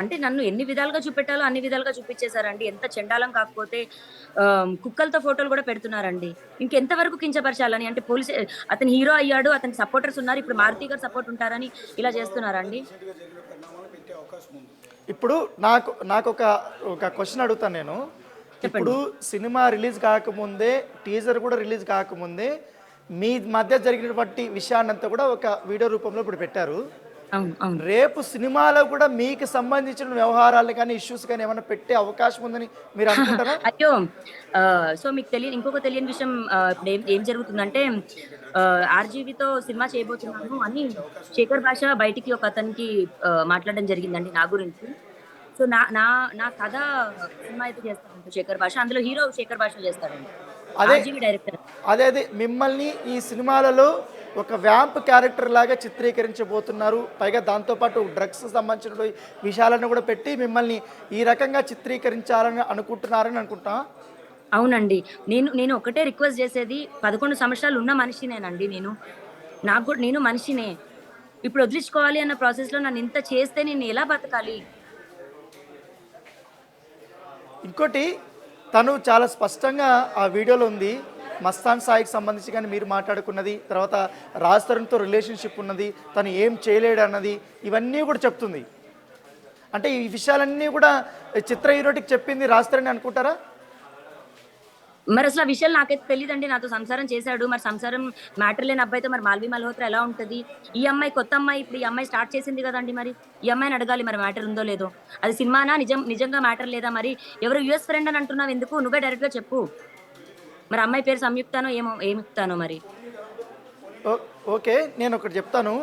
అంటే నన్ను ఎన్ని విధాలుగా చూపెట్టాలో అన్ని విధాలుగా చూపిచ్చేసారండి. ఎంత చెండాలం కాకపోతే కుక్కలతో ఫోటోలు గూడా పెడుతున్నారండి. ఇంకెంత వరకు కించపరచాలని? అంటే అతను హీరో అయ్యాడు. అతనికి సపోర్టర్స్ ఉన్నారు. ఇప్పుడు మారుతి గారు సపోర్ట్ ఉంటారని ఇలా చేస్తున్నారా అండి? రీసెంట్‌గా జరిగిన పరిణామాలను పెట్టే అవకాశం ఉంది. ఇప్పుడు నాకొక క్వెషన్ అడుగుతాను నేను. ఇప్పుడు చెప్పండి. సినిమా రిలీజ్ కాకముందే, టీజర్ కూడా రిలీజ్ కాకముందే మీ మధ్య జరిగినటువంటి విషయాన్నంతా కూడా ఒక వీడియో రూపంలో ఇప్పుడు పెట్టారు. అవును. అవును. రేపు సినిమాలో కూడా మీకు సంబంధించిన వ్యవహారాలు కానీ, ఇష్యూస్ కానీ ఏమైనా పెట్టే అవకాశం ఉందని మీరు అనుకుంటారా? అయ్యో! సో, మీకు ఇంకొక తెలియని విషయం ఇప్పుడు ఏం ఏం జరుగుతుందంటే 'ఆర్‌జీవితో' సినిమా చేయబోతున్నాను అని శేఖర్ భాష బయటికి ఒక అతనికి మాట్లాడడం జరిగిందండి నా గురించి. సో, నా నా నా కథ సినిమా అయితే చేస్తాడంట శేఖర్ భాష. అందులో హీరో శేఖర్ భాష చేస్తాడంట. అదే 'ఆర్‌జీవి' డైరెక్టర్. అదే మిమ్మల్ని ఈ సినిమాలలో ఒక వ్యాంప్ క్యారెక్టర్ లాగా చిత్రీకరించబోతున్నారు. పైగా దాంతోపాటు డ్రగ్స్ సంబంధించిన విషయాలను కూడా పెట్టి మిమ్మల్ని ఈ రకంగా చిత్రీకరించాలని అనుకుంటున్నారని అనుకుంటా. అవునండి. నేను ఒకటే రిక్వెస్ట్ చేసేది 11 సంవత్సరాలు ఉన్న మనిషినేనండి నేను. నేను మనిషినే. ఇప్పుడు వదిలించుకోవాలి అన్న ప్రాసెస్‌లో నన్నింత చేస్తే నేను ఎలా బతకాలి? ఇంకోటి తను చాలా స్పష్టంగా ఆ వీడియోలో ఉంది. మస్తాన్ సాయికి సంబంధించి కానీ మీరు మాట్లాడుకున్నది, తర్వాత రాజ్ తరుణ్‌తో రిలేషన్‌షిప్ ఉన్నది, తను ఏం చేయలేడన్నది, ఇవన్నీ కూడా చెప్తుంది. అంటే ఈ విషయాలన్నీ కూడా చిత్ర హీరోటికి చెప్పింది రాజ్ తరుణ్ అనుకుంటారా? మరసలు ఆ విషయాలు నాకైతే తెలీదండి. నాతో సంసారం చేశాడు. మరి సంసారం మ్యాటర్ లేని అబ్బాయితో మరి 'మాల్వి మల్హోత్రా' ఎలా ఉంటది? ఈ అమ్మాయి కొత్త అమ్మాయి ఇప్పుడు ఈ అమ్మాయి స్టార్ట్ చేసింది గదండీ మరి. ఈ అమ్మాయిని అడగాలి మరి మ్యాటర్ ఉందో లేదో. అది సినిమానా? నిజంగా మ్యాటర్ లేదా మరి? ఎవరో యూఎస్ ఫ్రెండ్ అని అంటున్నావెందుకు? నువ్వే డైరెక్ట్‌గా చెప్పు. మరి అమ్మాయి పేరు సంయుక్తానో ఏముక్తానో మరి. ఓ ఓకే. నేనొకటి చెప్తాను.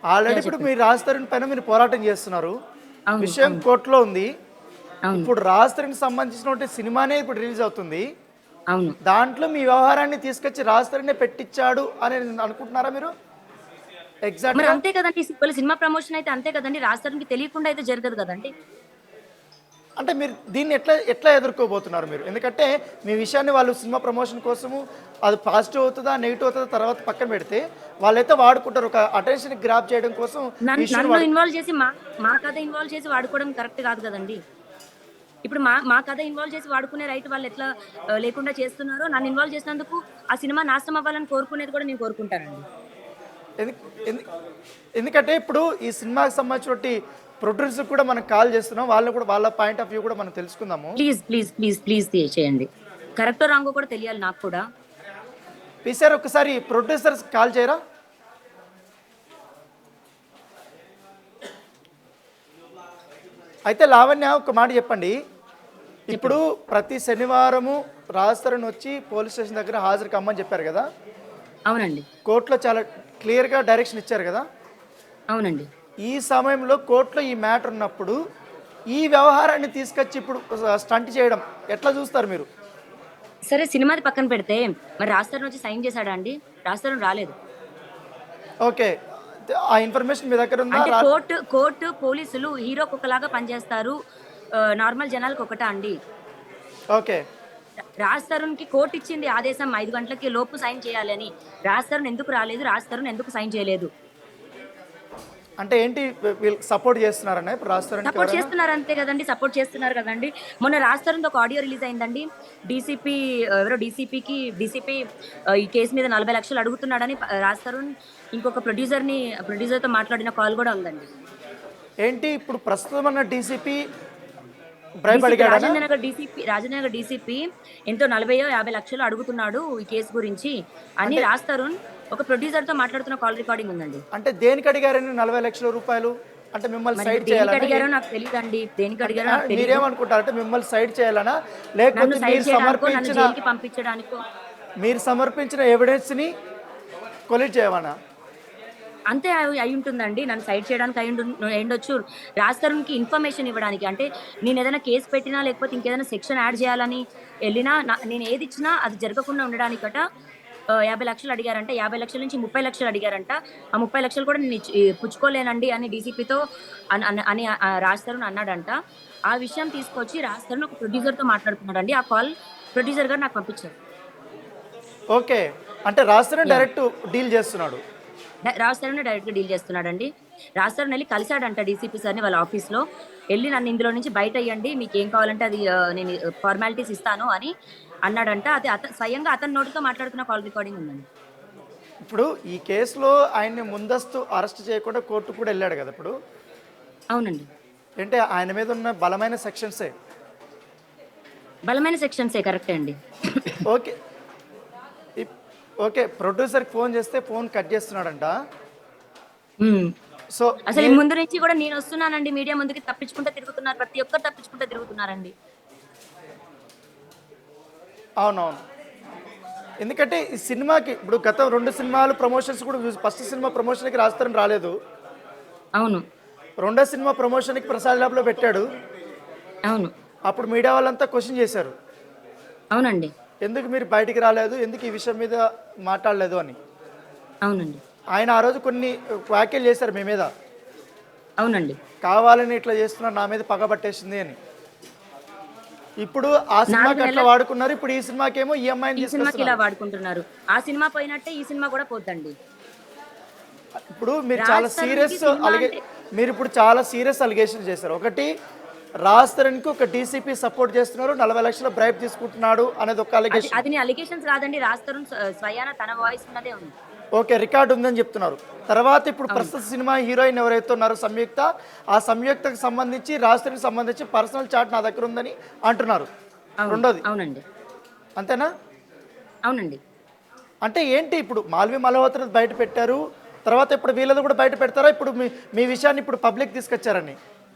ఆల్రెడీ ఇప్పుడు చెప్పండి. మీరు రాజ్ తరుణ్ పైన మీరు పోరాటం చేస్తున్నారు. అవును. విషయం అవును. కోర్టులో ఉంది. అవును. ఇప్పుడు రాజ్ తరుణ్‌కి సంబంధించినటువంటి సినిమానే ఇప్పుడు రిలీజ్ అవుతుంది. అవును. దాంట్లో మీ వ్యవహారాన్ని తీసుకొచ్చి రాజ్ తరుణే పెట్టిచ్చాడు అని అనుకుంటున్నారా మీరు? మరి ఎగ్జాక్ట్‌గా అంతే కదండీ. వాళ్ళ సినిమా ప్రమోషన్ అయితే అంతే కదండీ. రాజ్ తరుణ్‌కి తెలియకుండా అయితే జరగదు గదండీ. అంటే మీరు దీన్ని ఎట్లా ఎదుర్కోబోతున్నారు మీరు? ఎందుకంటే మీ విషయాన్ని వాళ్ళు సినిమా ప్రమోషన్ కోసము అది పాజిటివ్ అవుతదా? నెగెటివ్ అవుతదా? తర్వాత పక్కన పెడితే వాళ్ళైతే వాడుకుంటారు. ఒక అటెన్షన్ గ్రాబ్ చేయడం కోసం ఈ ఇష్యూని నన్ను ఇన్వాల్వ్ చేసి మా కథ ఇన్వాల్వ్ చేసి వాడుకోవడం కరెక్ట్ కాదు గదండీ. ఇప్పుడు మా కథ ఇన్వాల్వ్ చేసి వాడుకునే రైట్ వాళ్ళు ఎట్లా లేకుండా చేస్తున్నారో నన్ను ఇన్వాల్వ్ చేసినందుకు ఆ సినిమా నాశనం అవ్వాలని కోరుకునేది కూడా నేను కోరుకుంటానండి. ఎందు ఎందు ఎందుకంటే ఇప్పుడు ఈ సినిమాకి సంబంధించినటువంటి ప్రొడ్యూసర్ కూడా మనం కాల్ చేస్తున్నాం. వాళ్ళని కూడా వాళ్ళ పాయింట్ ఆఫ్ వ్యూ కూడా మనం తెలుసుకుందాము. ప్లీజ్ చేయండి. కరెక్టో రాంగో కూడా తెలియాలి నాకు కూడా. సార్ ఒకసారి ప్రొడ్యూసర్స్ కాల్ చేయరా? అయితే లావణ్య ఒక మాట చెప్పండి. ఇప్పుడు ప్రతి శనివారము రాజ్ తరుణ్ వచ్చి పోలీస్ స్టేషన్ దగ్గర హాజరు కమ్మని చెప్పారు కదా. అవునండి. కోర్టులో చాలా క్లియర్‌గా డైరెక్షన్ ఇచ్చారు కదా. అవునండి. ఈ సమయంలో కోర్టులో ఈ మ్యాటర్ ఉన్నప్పుడు ఈ వ్యవహారాన్ని తీసుకొచ్చి ఇప్పుడు స్టంట్ చేయడం ఎట్లా చూస్తారు మీరు? సరే సినిమాది పక్కన పెడితే మరి రాజ్ తరుణ్ వచ్చి సైన్ చేసాడా అండి? రాజ్ తరుణ్ రాలేదు. ఓకే. ఆ ఇన్ఫర్మేషన్ మీ దగ్గర ఉందా? అంటే కోర్టు, పోలీసులు హీరోకి ఒకలాగా పనిచేస్తారు. నార్మల్ జనాలకి ఒకటా అండి? ఓకే. రాజ్ తరుణ్‌కి కోర్ట్ ఇచ్చింది ఆదేశం 5 గంటలకి లోపు సైన్ చేయాలని. రాజ్ తరుణ్ ఎందుకు రాలేదు? రాజ్ తరుణ్ ఎందుకు సైన్ చేయలేదు? అంటే ఏంటి వీళ్ళు సపోర్ట్ చేస్తున్నారనా ఇప్పుడు రాజ్ తరుణ్‌కి సపోర్ట్ ఎవరైనా? చేస్తున్నారు అంతే గదండీ. సపోర్ట్ చేస్తున్నారు గదండీ. మొన్న రాజ్ తరుణ్‌ది ఒక ఆడియో రిలీజ్ అయిందండి. డీసీపీ ఎవరో డీసీపీ ఈ కేసు మీద 40,00,000 అడుగుతున్నాడని రాజ్ తరుణ్ ఇంకొక ప్రొడ్యూసర్‌తో మాట్లాడిన కాల్ గూడా ఉందండి. ఏంటి ఇప్పుడు ప్రస్తుతం ఉన్న డీసీపీ బ్రైబ్ అడిగాడనా? రాజేంద్ర నగర్ డీసీపీ ఎంతో 40,000, 50,00,000 అడుగుతున్నాడు ఈ కేసు గురించి అని అంటే రాజ్ తరుణ్ ఒక ప్రొడ్యూసర్‌తో మాట్లాడుతున్న కాల్ రికార్డింగ్ ఉందండి. అంటే దేనికి అడిగారని 40,00,000 రూపాయలు? అంటే మిమ్మల్ని మరి సైడ్ ఇప్పుడు దేనికి చేయాలనా? అడిగారో నాకు తెలీదండి. దేనికి అడిగారో నాకు తెలీదు. మీరేమనుకుంటారంటే మిమ్మల్ని సైడ్ చేయాలనా? నన్ను లేకపోతే సైడ్ చేయడానికో, నన్ను జైలుకి పంపించడానికో మీరు సమర్పించిన ఎవిడెన్స్‌ని కొలిట్ చేయమనా? అంతే అయ్యుంటుందండి. నన్ను సైడ్ చేయడానికి అయ్యుండొచ్చు. రాజ్ తరుణ్‌కి ఇన్ఫర్మేషన్ ఇవ్వడానికి. అంటే నేనేదైనా కేస్ పెట్టినా, లేకపోతే ఇంకేదైనా సెక్షన్ యాడ్ చేయాలని ఎళ్ళినా నేను ఏదిచ్చినా అది జరగకుండా ఉండడానికట 50,00,000 అడిగారంట. 50,00,000 నుంచి 30,00,000 అడిగారంట. ఆ 30,00,000 కూడా నేను పుచ్చుకోలేనండి అని డీసీపీతో అని రాజ్ తరుణ్ అన్నాడంట. ఆ విషయం తీసుకొచ్చి రాజ్ తరుణ్ ఒక ప్రొడ్యూసర్‌తో మాట్లాడుతున్నాడండి. ఆ కాల్ ప్రొడ్యూసర్ గారు నాకు పంపించారు. ఓకే. అంటే Raj Tarun yeah! Direct deal చేస్తున్నాడు. రాజ్ తరుణే డైరెక్ట్‌గా డీల్ చేస్తున్నాడండి. రాజ్ తరుణ్ వెళ్ళి కలిసాడంట డీసీపీ సార్ని వాళ్ళ ఆఫీస్లో. వెళ్ళి నన్ను ఇందులో నుంచి బయట అయ్యండి, మీకు ఏం కావాలంటే అది నేను ఫార్మాలిటీస్ ఇస్తాను అని అన్నాడంట. అది స్వయంగా అతని నోటితో మాట్లాడుకున్న కాల్ రికార్డింగ్ ఉందండి. ఇప్పుడు ఈ కేసులో ఆయన్ని ముందస్తు అరెస్ట్ చేయకుండా కోర్టు కూడా వెళ్ళాడు కదా ఇప్పుడు. అవునండి, అంటే ఆయన మీద ఉన్న బలమైన సెక్షన్సే. బలమైన సెక్షన్సే కరెక్టే అండి. ఓకే ఓకే, ప్రొడ్యూసర్కి ఫోన్ చేస్తే ఫోన్ కట్ చేస్తున్నాడంట. ఉమ్. సో అసలు ముందు నుంచి కూడా నేను వస్తున్నానండి మీడియా ముందుకి, తప్పించుకుంటూ తిరుగుతున్నారు, ప్రతి ఒక్కరు తప్పించుకుంటూ తిరుగుతున్నారండి. అవునవును, ఎందుకంటే ఈ సినిమాకి ఇప్పుడు గత 2 సినిమాలు ప్రమోషన్స్ కూడా ఫస్ట్ సినిమా ప్రమోషన్కి రాజ్ తరుణ్ రాలేదు, అవును రెండో సినిమా ప్రమోషన్కి ప్రసాద్ ల్యాబ్లో పెట్టాడు. అవును అప్పుడు మీడియా వాళ్ళంతా క్వశ్చన్ చేశారు, అవునండి ఎందుకు మీరు బయటికి రాలేదు, ఎందుకు ఈ విషయం మీద మాట్లాడలేదు అని. అవునండి ఆయన ఆ రోజు కొన్ని వ్యాఖ్యలు చేశారు మీ మీద, అవునండి. కావాలని ఇట్లా చేస్తున్నారు, నా మీద పగబట్టేసింది అని. ఇప్పుడు ఆ సినిమాకి అట్లా వాడుకున్నారు, ఇప్పుడు ఈ సినిమాకేమో ఈ అమ్మాయిని ఈ సినిమాకి ఇలా వాడుకుంటున్నారు. ఆ సినిమా పోయినట్టే ఈ సినిమా కూడా పోద్దండి. ఇప్పుడు మీరు చాలా సీరియస్ మీరు ఇప్పుడు చాలా సీరియస్ అలిగేషన్ చేశారు. ఒకటి, రాజ్ తరుణ్కి ఒక డీసీపీ సపోర్ట్ చేస్తున్నారు, 40 లక్షల బ్రైబ్ తీసుకుంటున్నాడు అనేది ఒక అలిగేషన్. అది అలిగేషన్స్ కాదండి, రాజ్ తరుణ్ స్వయాన తన వాయిస్ ఉన్నదే ఉంది. ఓకే, రికార్డు ఉందని చెప్తున్నారు. తర్వాత ఇప్పుడు ప్రస్తుత సినిమా హీరోయిన్ ఎవరైతే ఉన్నారో సంయుక్త, ఆ సంయుక్తకు సంబంధించి రాజ్ తరుణ్కి సంబంధించి పర్సనల్ చాట్ నా దగ్గర ఉందని అంటున్నారు. రెండోది అవునండి, అంతేనా? అవునండి. అంటే ఏంటి, ఇప్పుడు మాల్వి మల్హోత్రా బయట పెట్టారు, తర్వాత ఇప్పుడు వీళ్ళది కూడా బయట పెడతారా, ఇప్పుడు మీ విషయాన్ని ఇప్పుడు పబ్లిక్ తీసుకొచ్చారని?